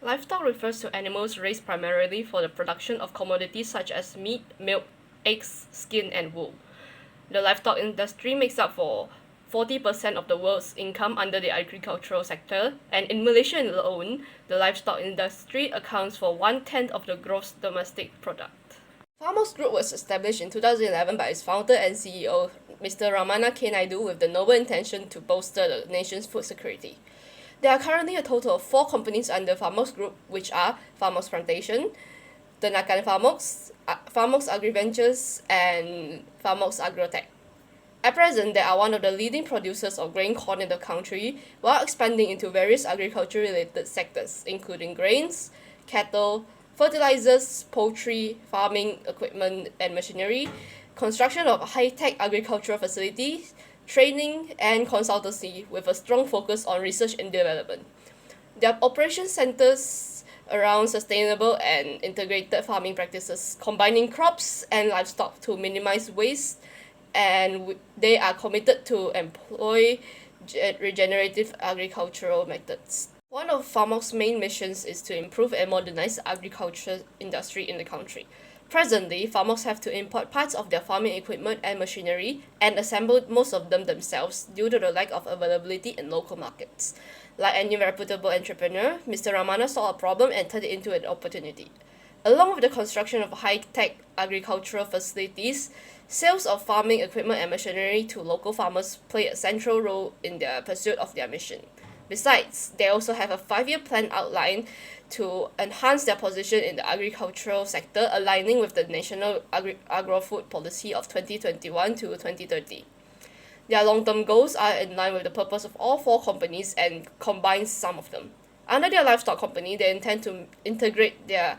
Livestock refers to animals raised primarily for the production of commodities such as meat, milk, eggs, skin, and wool. The livestock industry makes up for 40% of the world's income under the agricultural sector, and in Malaysia alone, the livestock industry accounts for one-tenth of the gross domestic product. Famox Group was established in 2011 by its founder and CEO, Mr. Ramana K. Naidu, with the noble intention to bolster the nation's food security. There are currently a total of four companies under Famox Group, which are Famox Plantation, Tenakan Famox, Famox Agriventures, and Famox Agrotech. At present, they are one of the leading producers of grain corn in the country, while expanding into various agriculture-related sectors, including grains, cattle, fertilizers, poultry, farming equipment and machinery, construction of high-tech agricultural facilities, training, and consultancy, with a strong focus on research and development. Their operation centers around sustainable and integrated farming practices, combining crops and livestock to minimize waste, and they are committed to employ regenerative agricultural methods. One of Famox's main missions is to improve and modernize the agriculture industry in the country. Presently, farmers have to import parts of their farming equipment and machinery and assemble most of them themselves due to the lack of availability in local markets. Like any reputable entrepreneur, Mr. Ramana saw a problem and turned it into an opportunity. Along with the construction of high-tech agricultural facilities, sales of farming equipment and machinery to local farmers play a central role in their pursuit of their mission. Besides, they also have a 5-year plan outlined to enhance their position in the agricultural sector, aligning with the National Agro-Food Policy of 2021 to 2030. Their long-term goals are in line with the purpose of all four companies and combines some of them. Under their livestock company, they intend to integrate their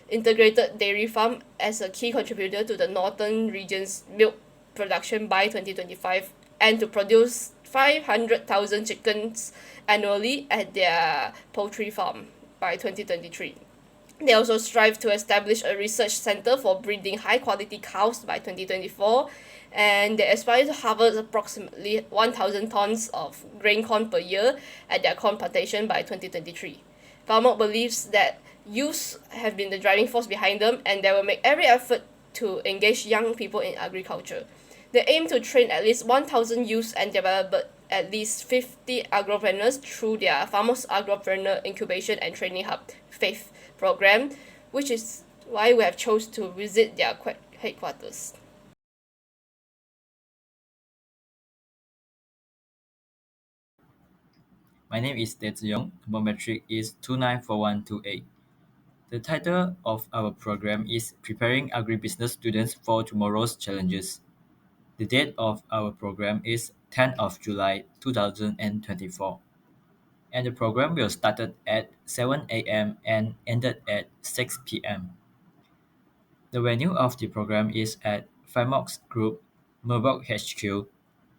integrated dairy farm as a key contributor to the northern region's milk production by 2025 and to produce 500,000 chickens annually at their poultry farm by 2023. They also strive to establish a research center for breeding high quality cows by 2024, and they aspire to harvest approximately 1,000 tons of grain corn per year at their corn plantation by 2023. Famox believes that youths have been the driving force behind them, and they will make every effort to engage young people in agriculture. They aim to train at least 1,000 youths and develop at least 50 agropreneurs through their Famox Agropreneur Incubation and Training Hub FAITH program, which is why we have chose to visit their headquarters. My name is Ted Young. My metric is 294128. The title of our program is Preparing Agribusiness Students for Tomorrow's Challenges. The date of our program is 10th of July 2024, and the program will start at 7 a.m. and ended at 6 p.m. The venue of the program is at Famox Group, Merbok HQ.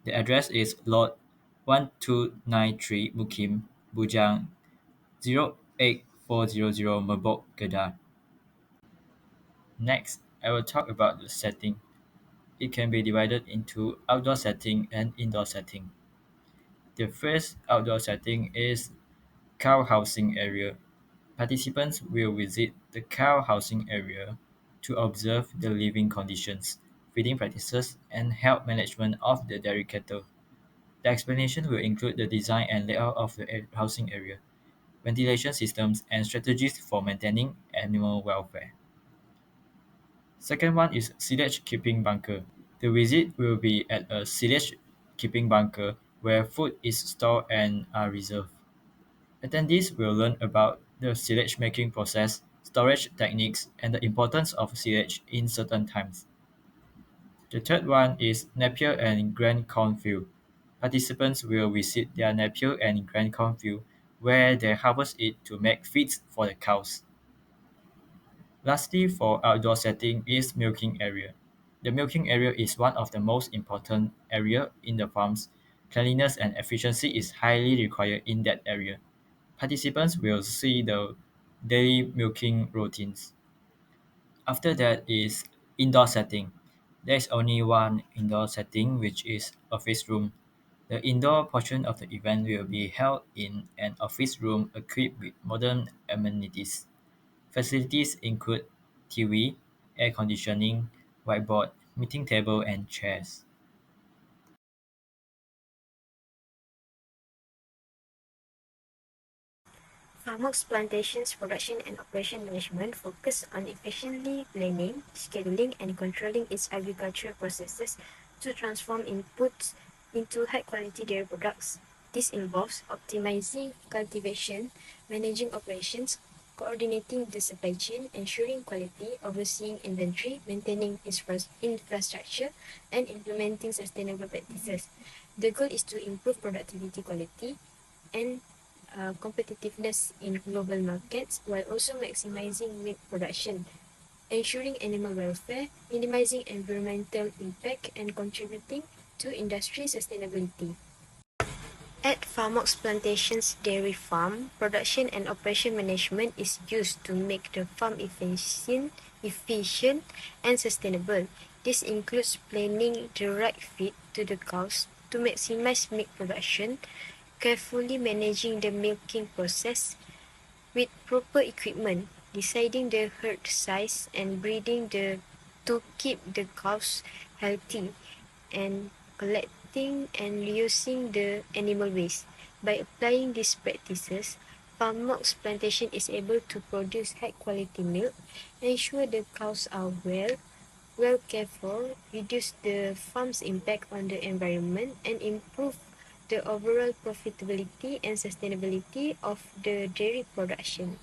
The address is Lot 1293 Mukim, Bujang 08400 Merbok, Kedah. Next, I will talk about the setting. It can be divided into outdoor setting and indoor setting. The first outdoor setting is cow housing area. Participants will visit the cow housing area to observe the living conditions, feeding practices, and health management of the dairy cattle. The explanation will include the design and layout of the housing area, ventilation systems, and strategies for maintaining animal welfare. Second one is silage keeping bunker. The visit will be at a silage keeping bunker where food is stored and are reserved. Attendees will learn about the silage making process, storage techniques, and the importance of silage in certain times. The third one is Napier and Grand Cornfield. Participants will visit their Napier and Grand Cornfield where they harvest it to make feeds for the cows. Lastly, for outdoor setting is milking area. The milking area is one of the most important area in the farms. Cleanliness and efficiency is highly required in that area. Participants will see the daily milking routines. After that is indoor setting. There is only one indoor setting which is office room. The indoor portion of the event will be held in an office room equipped with modern amenities. Facilities include TV, air conditioning, whiteboard, meeting table, and chairs. Famox Plantation's production and operation management focus on efficiently planning, scheduling, and controlling its agricultural processes to transform inputs into high-quality dairy products. This involves optimizing cultivation, managing operations, coordinating the supply chain, ensuring quality, overseeing inventory, maintaining infrastructure, and implementing sustainable practices. The goal is to improve productivity quality and competitiveness in global markets while also maximizing milk production, ensuring animal welfare, minimizing environmental impact, and contributing to industry sustainability. At Famox Plantation's dairy farm, production and operation management is used to make the farm efficient and sustainable. This includes planning the right feed to the cows to maximize milk production, carefully managing the milking process with proper equipment, deciding the herd size and to keep the cows healthy, and collecting and reusing the animal waste. By applying these practices, Famox Plantation is able to produce high quality milk, ensure the cows are well cared for, reduce the farm's impact on the environment, and improve the overall profitability and sustainability of the dairy production.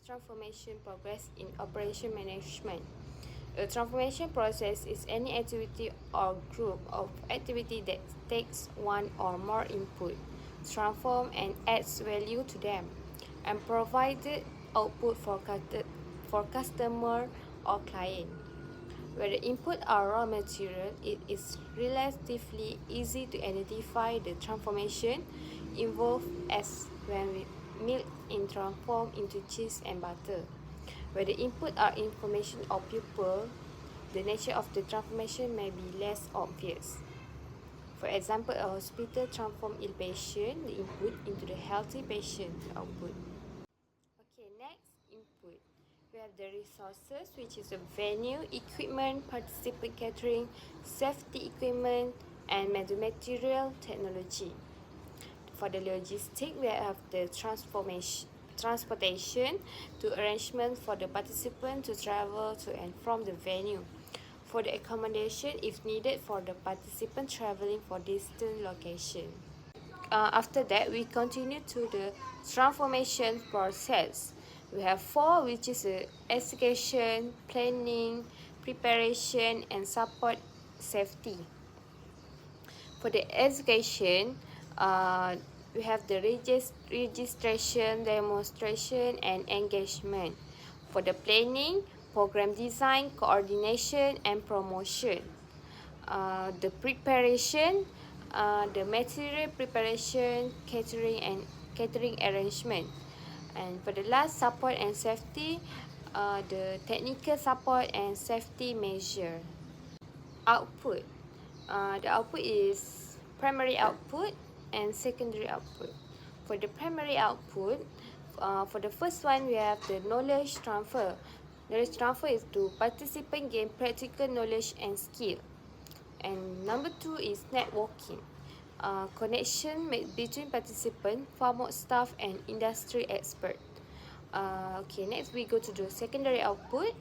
Transformation progress in operation management. A transformation process is any activity or group of activity that takes one or more input, transform and adds value to them, and provided output for customer or client. Where the input are raw material, it is relatively easy to identify the transformation involved as when we milk is transformed into cheese and butter. Where the input are information or people, the nature of the transformation may be less obvious. For example, a hospital transforms ill patient, the input, into the healthy patient, the output. Okay, next, input. We have the resources, which is a venue, equipment, participant catering, safety equipment, and material technology. For the logistic, we have the transportation to arrangement for the participant to travel to and from the venue. For the accommodation, if needed for the participant traveling for distant location. After that, we continue to the transformation process. We have four, which is execution, planning, preparation, and support safety. For the execution, we have the registration, demonstration, and engagement. For the planning, program design, coordination, and promotion. The preparation, the material preparation, catering arrangement. And for the last, support and safety, the technical support and safety measure. Output. The output is primary output and secondary output. For the primary output, for the first one, we have the knowledge transfer. Knowledge transfer is to participant gain practical knowledge and skill. And number two is networking. Connection made between participant, farmer staff, and industry expert. Okay, next we go to the secondary output.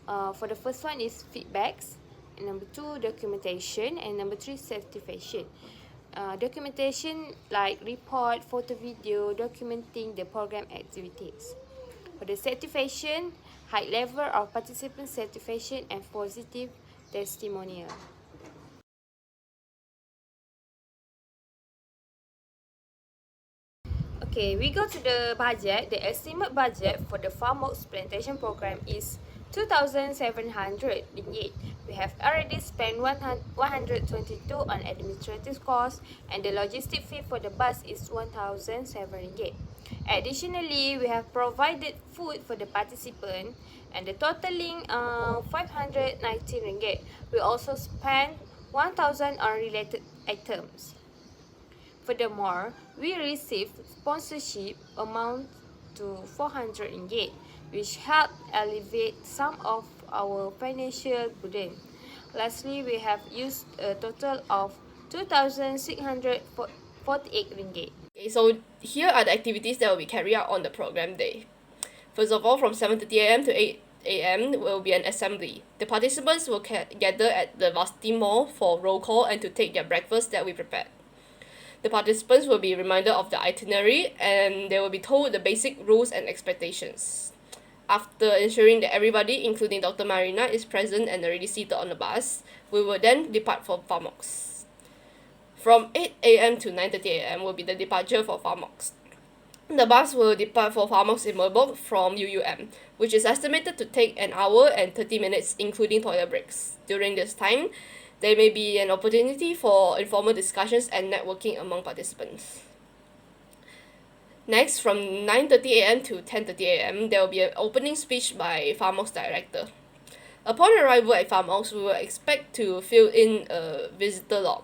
For the first one is feedbacks, and number two documentation, and number three certification. Documentation like report, photo, video, documenting the program activities. For the certification, high level of participant certification and positive testimonial. Okay, we go to the budget. The estimate budget for the Famox Plantation program is 2,700 ringgit. We have already spent 122 on administrative costs, and the logistic fee for the bus is 1,007 ringgit. Additionally, we have provided food for the participant and the totaling 519 ringgit. We also spent 1,000 on related items. Furthermore, we received sponsorship amount to 400 ringgit, which helped alleviate some of our financial burden. Lastly, we have used a total of 2,648 ringgit. Okay, so here are the activities that will be carried out on the program day. First of all, from 7:30 a.m. to 8 a.m. will be an assembly. The participants will gather at the Vasti Mall for roll call and to take their breakfast that we prepared. The participants will be reminded of the itinerary and they will be told the basic rules and expectations. After ensuring that everybody, including Dr. Marina, is present and already seated on the bus, we will then depart for Famox. From 8 a.m. to 9:30 a.m. will be the departure for Famox. The bus will depart for Famox in Melbourne from UUM, which is estimated to take an hour and 30 minutes including toilet breaks. During this time, there may be an opportunity for informal discussions and networking among participants. Next, from 9:30 a.m. to 10:30 a.m., there will be an opening speech by Famox director. Upon arrival at Famox, we will expect to fill in a visitor log.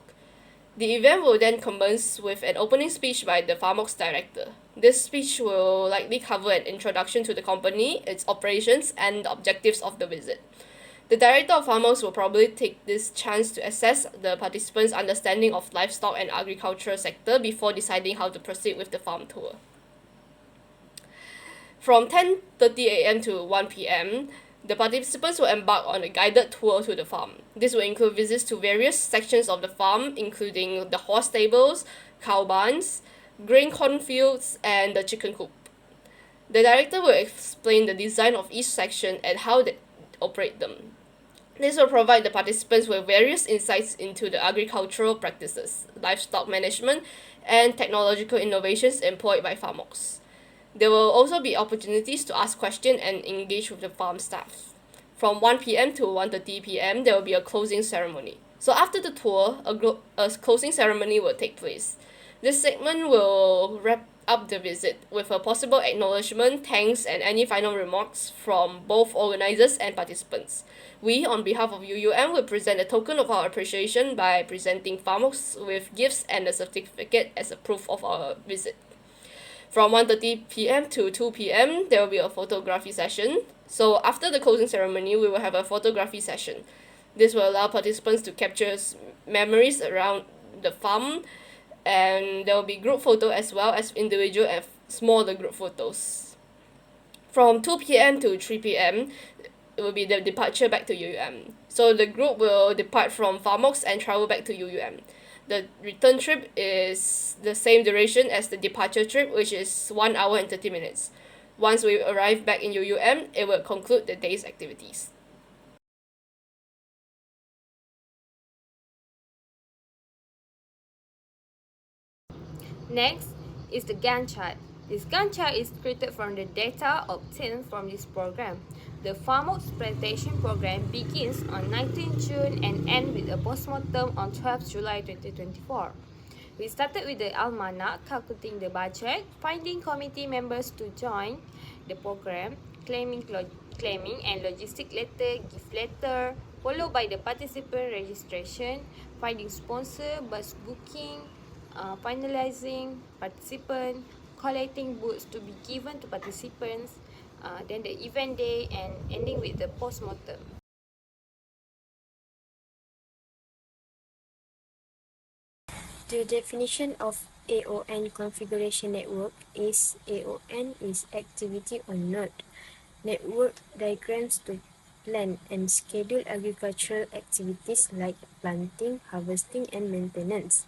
The event will then commence with an opening speech by the Famox director. This speech will likely cover an introduction to the company, its operations, and the objectives of the visit. The director of Famox will probably take this chance to assess the participants' understanding of livestock and agricultural sector before deciding how to proceed with the farm tour. From 10:30 a.m. to 1 p.m., the participants will embark on a guided tour to the farm. This will include visits to various sections of the farm, including the horse stables, cow barns, grain cornfields, and the chicken coop. The director will explain the design of each section and how they operate them. This will provide the participants with various insights into the agricultural practices, livestock management, and technological innovations employed by Famox. There will also be opportunities to ask questions and engage with the farm staff. From 1 p.m. to 1:30 p.m., there will be a closing ceremony. So after the tour, a closing ceremony will take place. This segment will wrap up the visit with a possible acknowledgement, thanks, and any final remarks from both organizers and participants. We, on behalf of UUM, will present a token of our appreciation by presenting Famox with gifts and a certificate as a proof of our visit. From 1:30 p.m. to 2 p.m., there will be a photography session. So after the closing ceremony, we will have a photography session. This will allow participants to capture memories around the farm, and there will be group photo as well as individual and smaller group photos. From 2 p.m. to 3 p.m., it will be the departure back to UUM. So the group will depart from Famox and travel back to UUM. The return trip is the same duration as the departure trip, which is 1 hour and 30 minutes. Once we arrive back in UUM, it will conclude the day's activities. Next is the Gantt chart. This Gantt chart is created from the data obtained from this program. The Famox Plantation program begins on 19 June and ends with a postmortem on 12 July 2024. We started with the almanac, calculating the budget, finding committee members to join the program, claiming and logistic letter, gift letter, followed by the participant registration, finding sponsor, bus booking, finalizing participant, collecting books to be given to participants, then the event day, and ending with the postmortem. The definition of AON configuration network is AON is activity on node. Network diagrams to plan and schedule agricultural activities like planting, harvesting, and maintenance,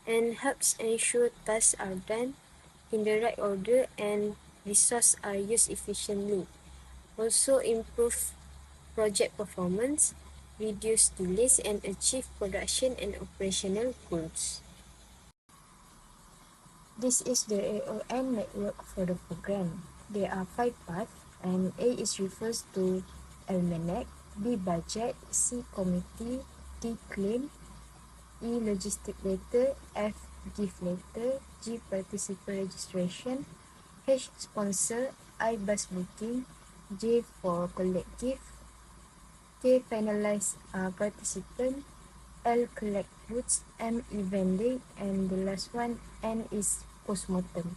and helps ensure tasks are done in the right order and resources are used efficiently. Also improve project performance, reduce delays, and achieve production and operational goals. This is the AON network for the program. There are 5 paths, and A is refers to almanac, B. budget, C. committee, D. claim, E. logistic letter, F. gift letter, G. participant registration, H. sponsor, I. bus booking, J. for collect gift, K. finalize participant, L. collect goods, M. event date, and the last one N is postmortem.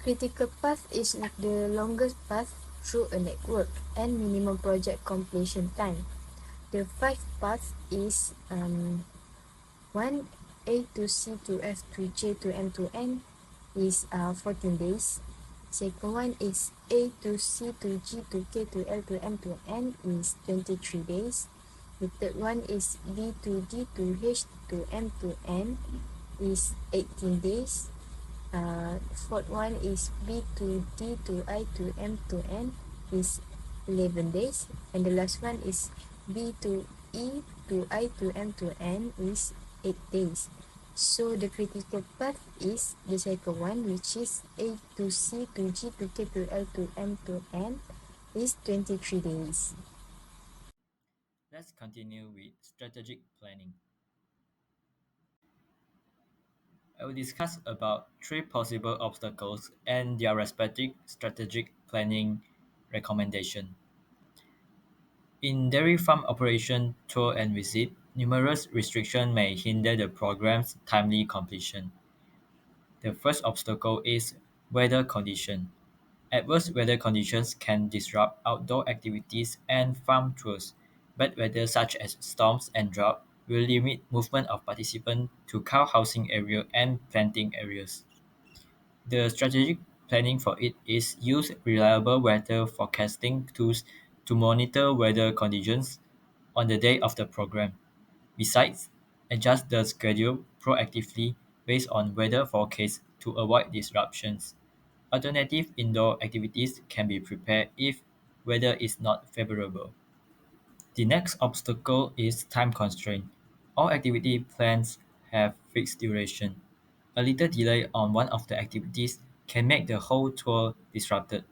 Critical path is the longest path through a network and minimum project completion time. The fifth path is 1 A to C to F to J to M to N is 14 days. Second one is A to C to G to K to L to M to N is 23 days. The third one is B to D to H to M to N is 18 days. Fourth one is B to D to I to M to N is 11 days. And the last one is B to E to I to M to N is 8 days. So the critical path is the second one, which is A to C to G to K to L to M to N is 23 days. Let's continue with strategic planning. I will discuss about three possible obstacles and their respective strategic planning recommendation. In dairy farm operation tour and visit, numerous restrictions may hinder the program's timely completion. The first obstacle is weather condition. Adverse weather conditions can disrupt outdoor activities and farm tours. Bad weather such as storms and drought will limit movement of participants to cow housing area and planting areas. The strategic planning for it is use reliable weather forecasting tools to monitor weather conditions on the day of the program. Besides, adjust the schedule proactively based on weather forecasts to avoid disruptions. Alternative indoor activities can be prepared if weather is not favorable. The next obstacle is time constraint. All activity plans have fixed duration. A little delay on one of the activities can make the whole tour disrupted.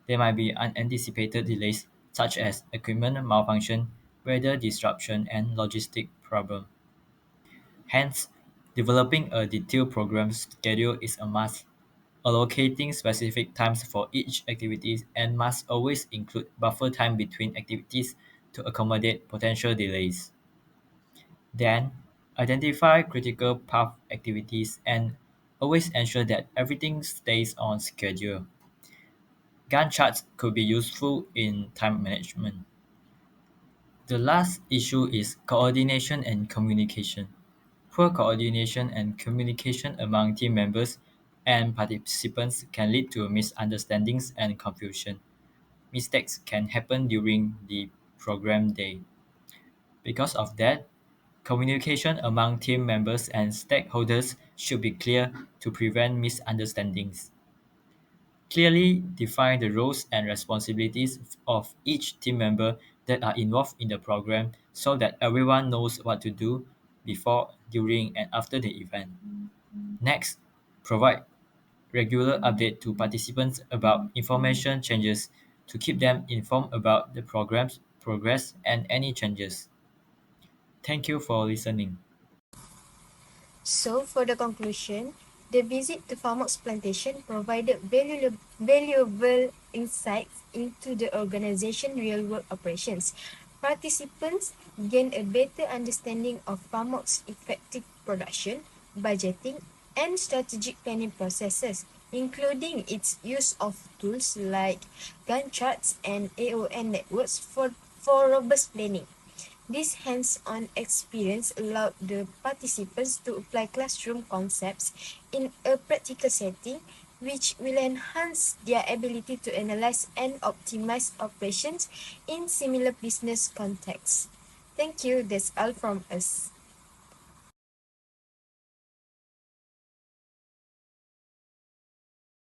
There might be unanticipated delays such as equipment malfunction, weather disruption, and logistic problem. Hence, developing a detailed program schedule is a must. Allocating specific times for each activity and must always include buffer time between activities to accommodate potential delays. Then, identify critical path activities and always ensure that everything stays on schedule. Gantt charts could be useful in time management. The last issue is coordination and communication. Poor coordination and communication among team members and participants can lead to misunderstandings and confusion. Mistakes can happen during the program day. Because of that, communication among team members and stakeholders should be clear to prevent misunderstandings. Clearly define the roles and responsibilities of each team member that are involved in the program so that everyone knows what to do before, during, and after the event. Next, provide regular update to participants about information changes to keep them informed about the program's progress and any changes. Thank you for listening. So, for the conclusion, the visit to Famox Plantation provided valuable insights into the organization's real-world operations. Participants gained a better understanding of Famox's effective production, budgeting, and strategic planning processes, including its use of tools like Gantt charts and AON networks for robust planning. This hands-on experience allowed the participants to apply classroom concepts in a practical setting, which will enhance their ability to analyze and optimize operations in similar business contexts. Thank you. That's all from us.